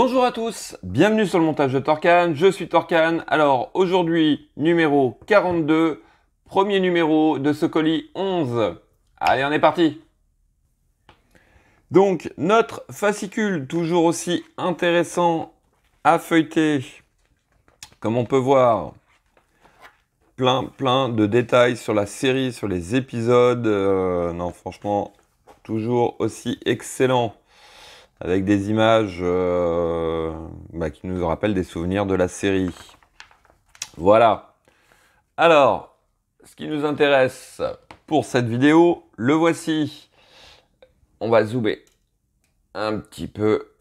Bonjour à tous, bienvenue sur le montage de Torcan, je suis Torcan. Alors aujourd'hui, numéro 42, premier numéro de ce colis 11. Allez, on est parti. Donc notre fascicule, toujours aussi intéressant à feuilleter. Comme on peut voir, plein de détails sur la série, sur les épisodes. Non, franchement, toujours aussi excellent. Avec des images qui nous rappellent des souvenirs de la série. Voilà. Alors, ce qui nous intéresse pour cette vidéo, le voici. On va zoomer un petit peu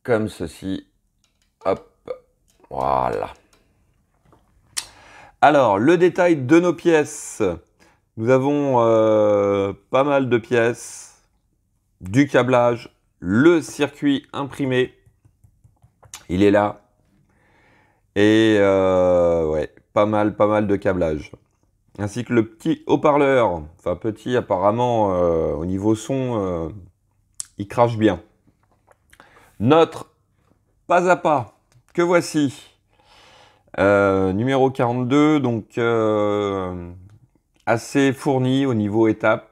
comme ceci. Hop, voilà. Alors, le détail de nos pièces. Nous avons pas mal de pièces, du câblage, le circuit imprimé, il est là. Et ouais, pas mal de câblage. Ainsi que le petit haut-parleur, enfin petit apparemment au niveau son, il crache bien. Notre pas à pas, que voici. Numéro 42, donc assez fourni au niveau étape.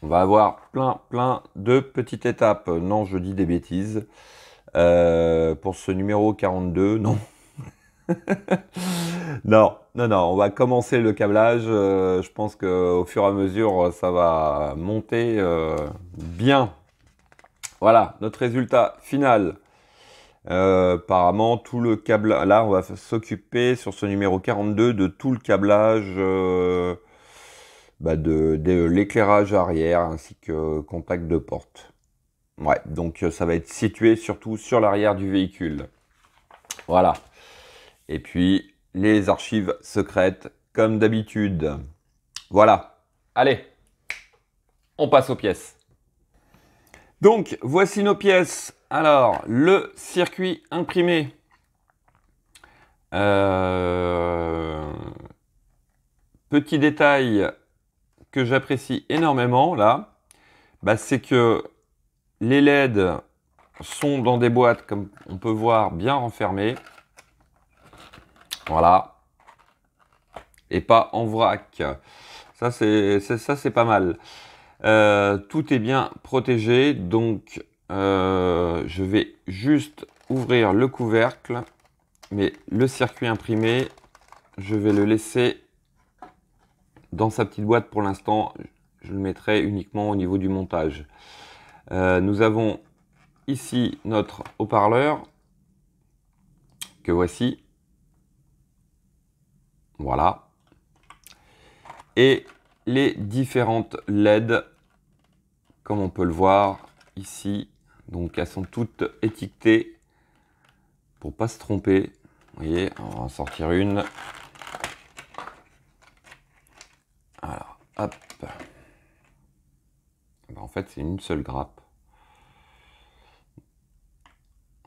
On va avoir plein de petites étapes. Non, je dis des bêtises. Pour ce numéro 42, non. non, on va commencer le câblage. Je pense qu'au fur et à mesure, ça va monter bien. Voilà, notre résultat final. Apparemment, tout le câblage. Là, on va s'occuper sur ce numéro 42 de tout le câblage de l'éclairage arrière ainsi que contact de porte. Ouais, donc ça va être situé surtout sur l'arrière du véhicule. Voilà. Et puis, les archives secrètes, comme d'habitude. Voilà. Allez, on passe aux pièces. Donc, voici nos pièces. Alors, le circuit imprimé. Petit détail que j'apprécie énormément, là, c'est que les LED sont dans des boîtes, comme on peut voir, bien renfermées. Voilà. Et pas en vrac. Ça, c'est pas mal. Tout est bien protégé. Donc, je vais juste ouvrir le couvercle. Mais le circuit imprimé, je vais le laisser dans sa petite boîte pour l'instant. Je le mettrai uniquement au niveau du montage. Nous avons ici notre haut-parleur que voici. Voilà. Et les différentes LED, comme on peut le voir ici. Donc elles sont toutes étiquetées pour pas se tromper. Vous voyez, on va en sortir une. Alors, hop. En fait, c'est une seule grappe.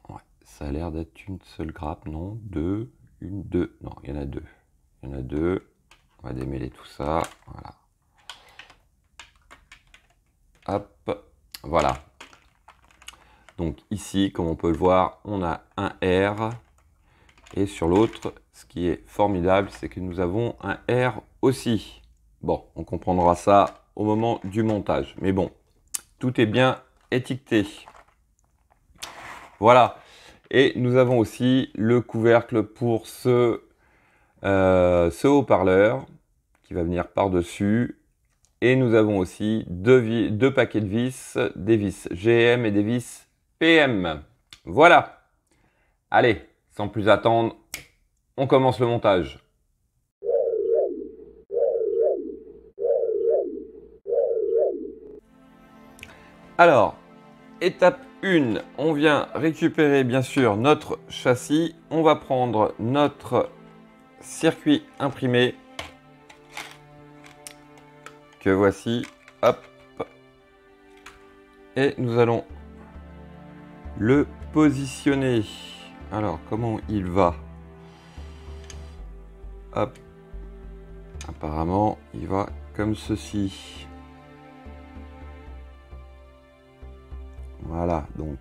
Ouais, ça a l'air d'être une seule grappe, non? Deux, deux. Non, il y en a deux. Il y en a deux. On va démêler tout ça. Voilà. Hop. Voilà. Donc ici, comme on peut le voir, on a un R. Et sur l'autre, ce qui est formidable, c'est que nous avons un R aussi. Bon, on comprendra ça au moment du montage. Mais bon, tout est bien étiqueté. Voilà. Et nous avons aussi le couvercle pour ce haut-parleur qui va venir par-dessus. Et nous avons aussi deux paquets de vis, des vis GM et des vis PM. Voilà. Allez, sans plus attendre, on commence le montage. Alors, étape 1, on vient récupérer bien sûr notre châssis. On va prendre notre circuit imprimé que voici. Hop. Et nous allons le positionner. Alors, comment il va? Hop. Apparemment, il va comme ceci. Voilà, donc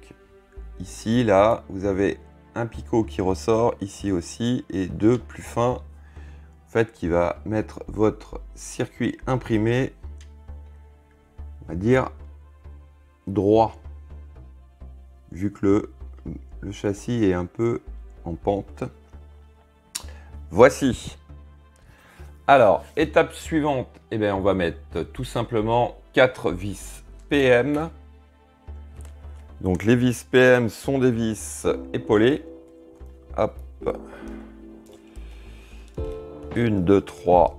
ici, là, vous avez un picot qui ressort, ici aussi, et deux plus fins, en fait, qui va mettre votre circuit imprimé, on va dire, droit, vu que le châssis est un peu en pente. Voici. Alors, étape suivante, eh bien, on va mettre tout simplement 4 vis PM. Donc les vis PM sont des vis épaulées. Hop. 1, 2, 3.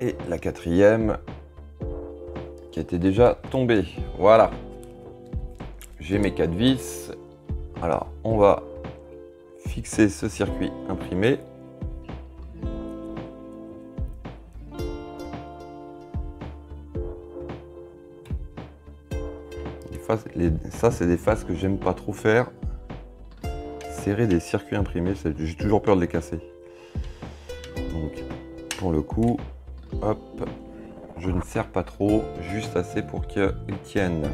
Et la quatrième qui était déjà tombée. Voilà. J'ai mes 4 vis. Alors, on va fixer ce circuit imprimé. Ça, c'est des phases que j'aime pas trop faire. Serrer des circuits imprimés, j'ai toujours peur de les casser. Donc, pour le coup, hop, je ne serre pas trop, juste assez pour qu'ils tiennent.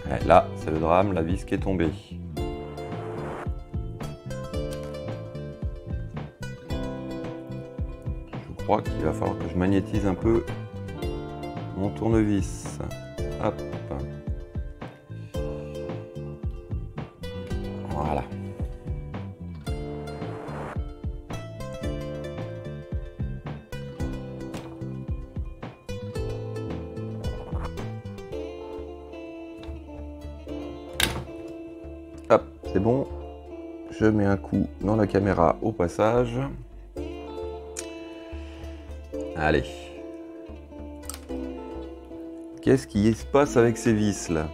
Et là, c'est le drame, la vis qui est tombée. Je crois qu'il va falloir que je magnétise un peu mon tournevis. Hop. Voilà. Hop, c'est bon. Je mets un coup dans la caméra au passage. Allez. Qu'est-ce qui se passe avec ces vis là?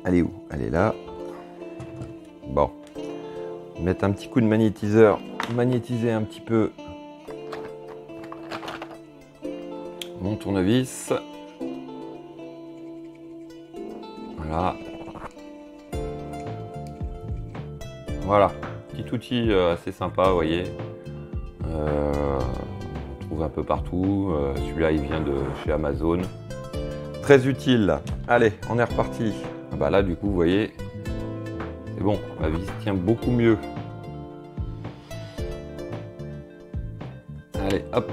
Elle est où? Elle est là. Bon. Mettre un petit coup de magnétiseur. Magnétiser un petit peu mon tournevis. Voilà. Voilà. Petit outil assez sympa, vous voyez. On trouve un peu partout. Celui-là, il vient de chez Amazon. Très utile. Allez, on est reparti. Ah bah là, du coup, vous voyez, c'est bon. Ma vis tient beaucoup mieux. Allez, hop.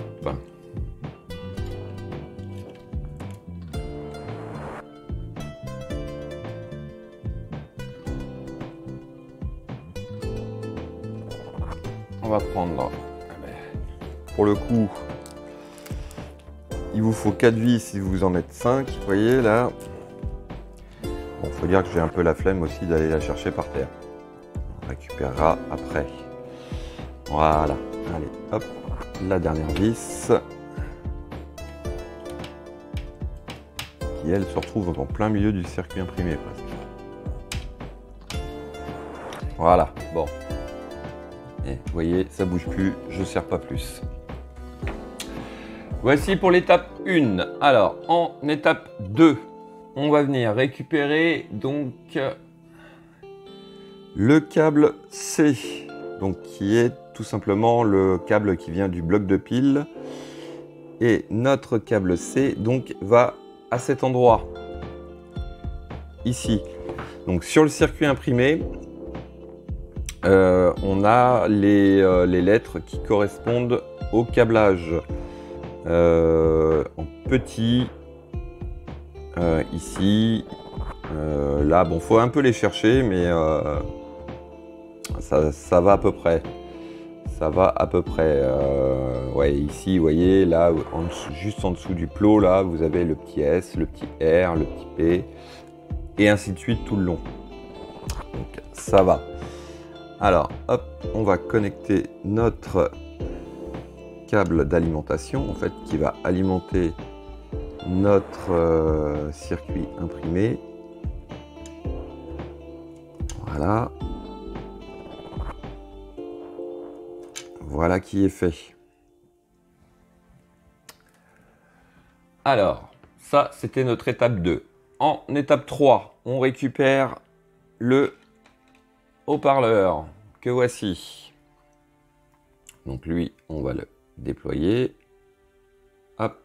On va prendre, pour le coup, il vous faut 4 vis si vous en mettez 5, vous voyez là. Bon, faut dire que j'ai un peu la flemme aussi d'aller la chercher par terre. On récupérera après. Voilà, allez, hop, la dernière vis. Qui elle se retrouve en plein milieu du circuit imprimé presque. Voilà, bon. Et vous voyez, ça bouge plus, je ne serre pas plus. Voici pour l'étape 1. Alors, en étape 2, on va venir récupérer donc le câble C, donc qui est tout simplement le câble qui vient du bloc de pile. Et notre câble C donc va à cet endroit, ici. Donc sur le circuit imprimé, on a les lettres qui correspondent au câblage. En petit, ici, là, bon, faut un peu les chercher, mais ça va à peu près. Ça va à peu près. Ouais, ici, vous voyez, là, juste en dessous du plot, là, vous avez le petit S, le petit R, le petit P, et ainsi de suite tout le long. Donc, ça va. Alors, hop, on va connecter notre câble d'alimentation, en fait, qui va alimenter notre circuit imprimé. Voilà. Voilà qui est fait. Alors, ça, c'était notre étape 2. En étape 3, on récupère le haut-parleur que voici. Donc lui, on va le déployer. Hop.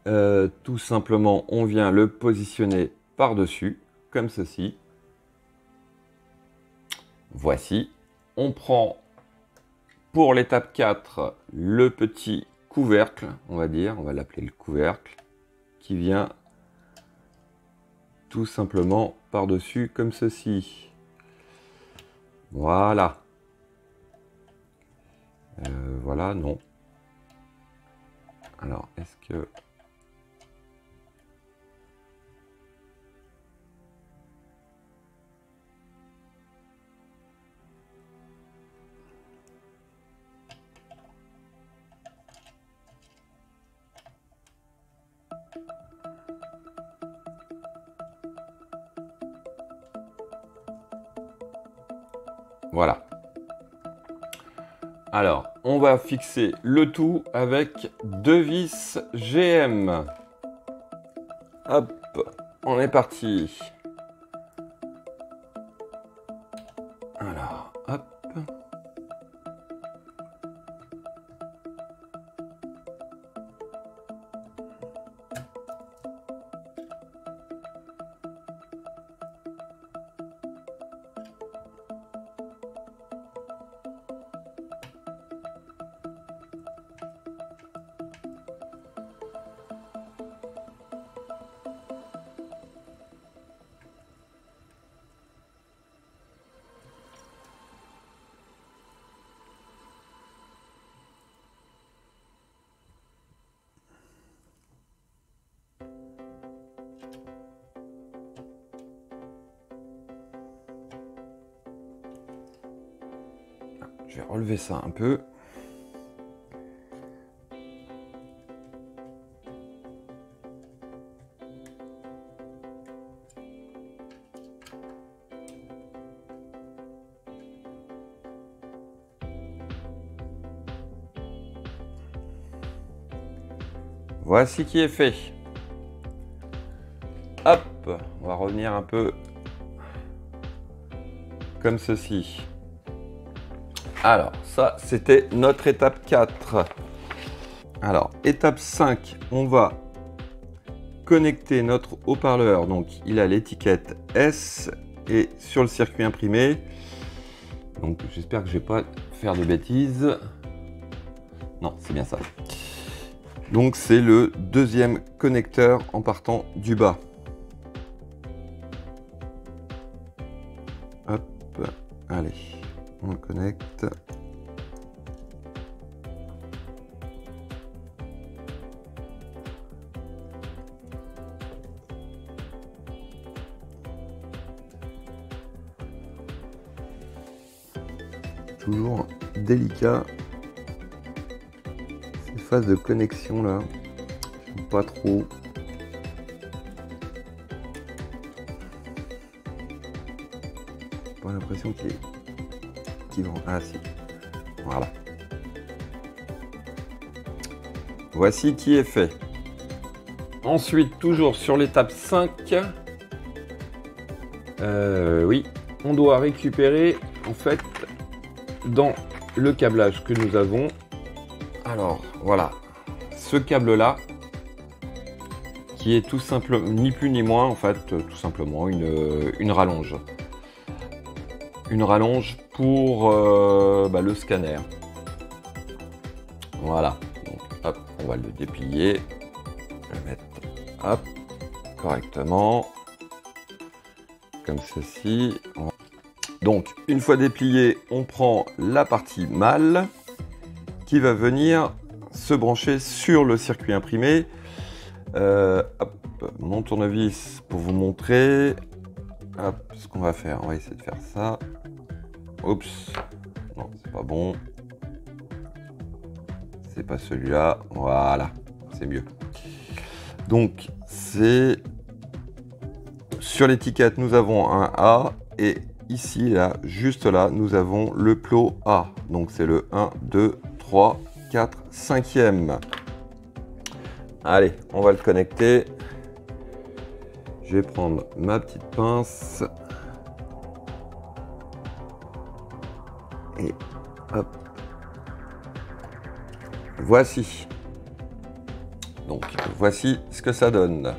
Tout simplement, on vient le positionner par-dessus, comme ceci. Voici. On prend, pour l'étape 4, le petit couvercle, on va dire, on va l'appeler le couvercle, qui vient tout simplement par-dessus, comme ceci. Voilà. Voilà, non. Alors, est-ce que... Voilà. Alors, on va fixer le tout avec 2 vis GM. Hop, on est parti. Alors, hop. Je vais relever ça un peu. Voici qui est fait. Hop, on va revenir un peu comme ceci. Alors, ça, c'était notre étape 4. Alors, étape 5, on va connecter notre haut-parleur. Donc, il a l'étiquette S et sur le circuit imprimé. Donc, j'espère que je ne vais pas faire de bêtises. Non, c'est bien ça. Donc, c'est le deuxième connecteur en partant du bas. Hop, allez. On le connecte. Toujours délicat. Ces phases de connexion là, j'aime pas trop. J'ai pas l'impression qu'il vont. Ah si. Voilà. Voici qui est fait. Ensuite, toujours sur l'étape 5, oui, on doit récupérer en fait dans le câblage que nous avons. Alors voilà, ce câble là qui est tout simplement ni plus ni moins en fait tout simplement une rallonge. Une rallonge pour le scanner. Voilà. Donc, hop, on va le déplier. Le mettre hop, correctement. Comme ceci. Donc, une fois déplié, on prend la partie mâle qui va venir se brancher sur le circuit imprimé. Hop, mon tournevis pour vous montrer. Hop, ce qu'on va faire, on va essayer de faire ça. Oups, non, c'est pas bon. C'est pas celui-là. Voilà, c'est mieux. Donc, c'est sur l'étiquette, nous avons un A et ici, là, juste là, nous avons le plot A. Donc, c'est le 1, 2, 3, 4, 5e. Allez, on va le connecter. Je vais prendre ma petite pince. Et hop. Voici. Donc voici ce que ça donne.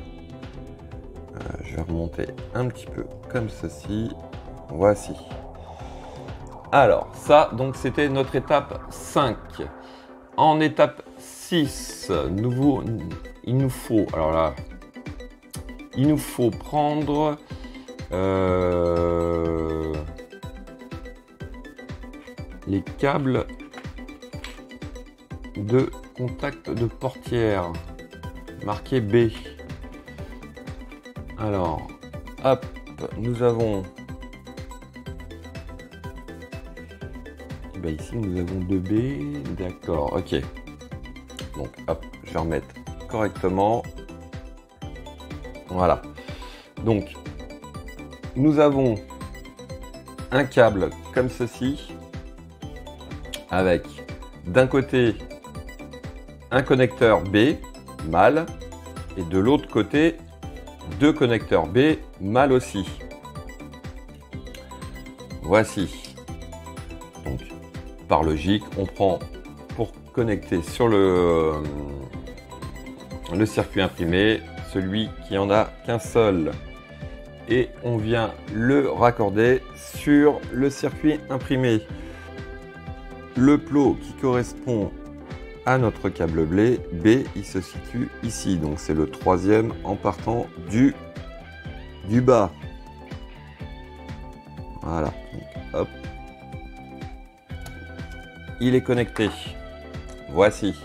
Je vais remonter un petit peu comme ceci. Voici. Alors ça, donc c'était notre étape 5. En étape 6, il nous faut, alors là, il nous faut prendre les câbles de contact de portière marqué B. Alors, hop, nous avons ici nous avons 2B, d'accord, ok. Donc hop, je vais remettre correctement. Voilà. Donc nous avons un câble comme ceci, avec d'un côté un connecteur B mâle et de l'autre côté deux connecteurs B mâles aussi. Voici. Donc par logique, on prend pour connecter sur le circuit imprimé celui qui en a qu'un seul et on vient le raccorder sur le circuit imprimé. Le plot qui correspond à notre câble B, il se situe ici, donc c'est le troisième en partant du bas. Voilà, donc, hop. Il est connecté. Voici.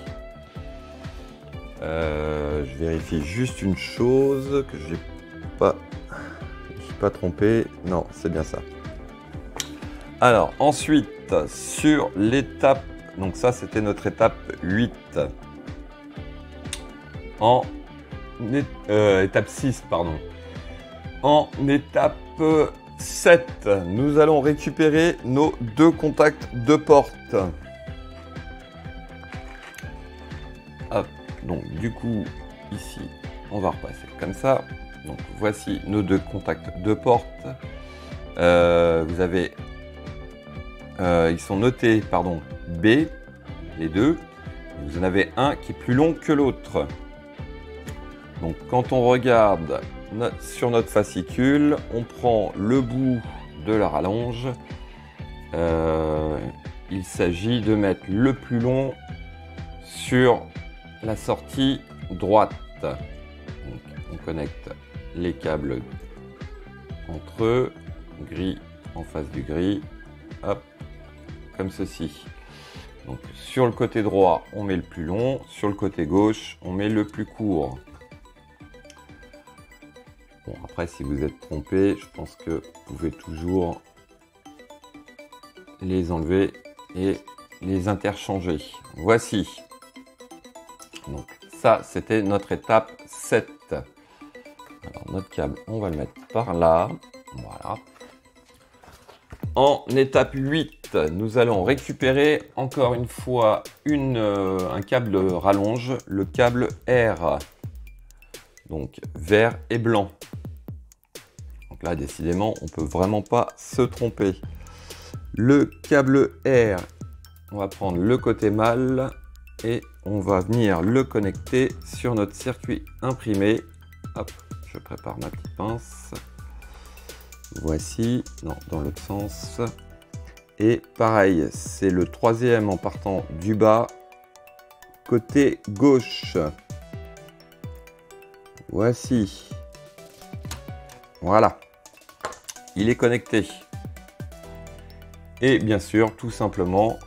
Je vérifie juste une chose que je ne suis pas trompé. Non, c'est bien ça. Alors ensuite, sur l'étape, donc ça c'était notre étape 8. En étape 6, pardon. En étape 7, nous allons récupérer nos deux contacts de porte. Hop, donc du coup, ici, on va repasser comme ça. Donc voici nos deux contacts de porte. Vous avez, ils sont notés, pardon, B, les deux. Vous en avez un qui est plus long que l'autre. Donc quand on regarde sur notre fascicule, on prend le bout de la rallonge. Il s'agit de mettre le plus long sur la sortie droite. Donc, on connecte les câbles entre eux, gris en face du gris, hop, comme ceci. Donc sur le côté droit, on met le plus long, sur le côté gauche, on met le plus court. Bon, après, si vous êtes trompé, je pense que vous pouvez toujours les enlever et les interchanger. Voici. Donc ça, c'était notre étape 7. Alors notre câble, on va le mettre par là. Voilà. En étape 8, nous allons récupérer encore une fois un câble de rallonge, le câble R. Donc vert et blanc. Donc là, décidément, on peut vraiment pas se tromper. Le câble R, on va prendre le côté mâle et on va venir le connecter sur notre circuit imprimé. Hop, je prépare ma petite pince. Voici, non, dans l'autre sens. Et pareil, c'est le troisième en partant du bas, côté gauche. Voici. Voilà. Il est connecté. Et bien sûr, tout simplement,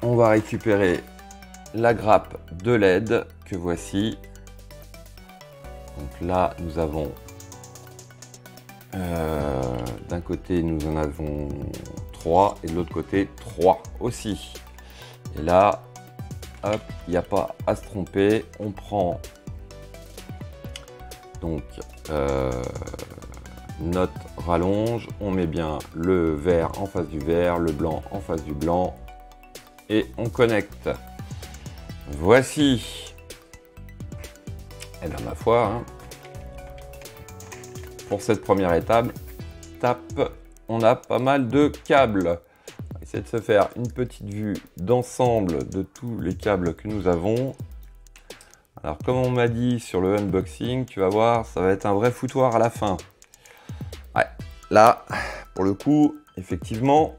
on va récupérer la grappe de LED que voici. Donc là, nous avons d'un côté, nous en avons 3 et de l'autre côté 3 aussi. Et là, hop, il n'y a pas à se tromper. On prend donc notre rallonge, on met bien le vert en face du vert, le blanc en face du blanc et on connecte. Voici. Et bien ma foi, hein, pour cette première étape, on a pas mal de câbles. essayer de se faire une petite vue d'ensemble de tous les câbles que nous avons. Alors comme on m'a dit sur le unboxing, tu vas voir, ça va être un vrai foutoir à la fin. Ouais, là, pour le coup, effectivement,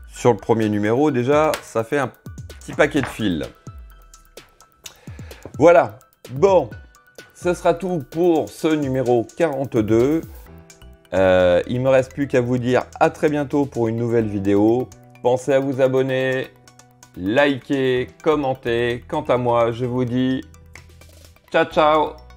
sur le premier numéro déjà, ça fait un petit paquet de fils. Voilà, bon, ce sera tout pour ce numéro 42. Il ne me reste plus qu'à vous dire à très bientôt pour une nouvelle vidéo. Pensez à vous abonner, liker, commenter. Quant à moi, je vous dis ciao ciao.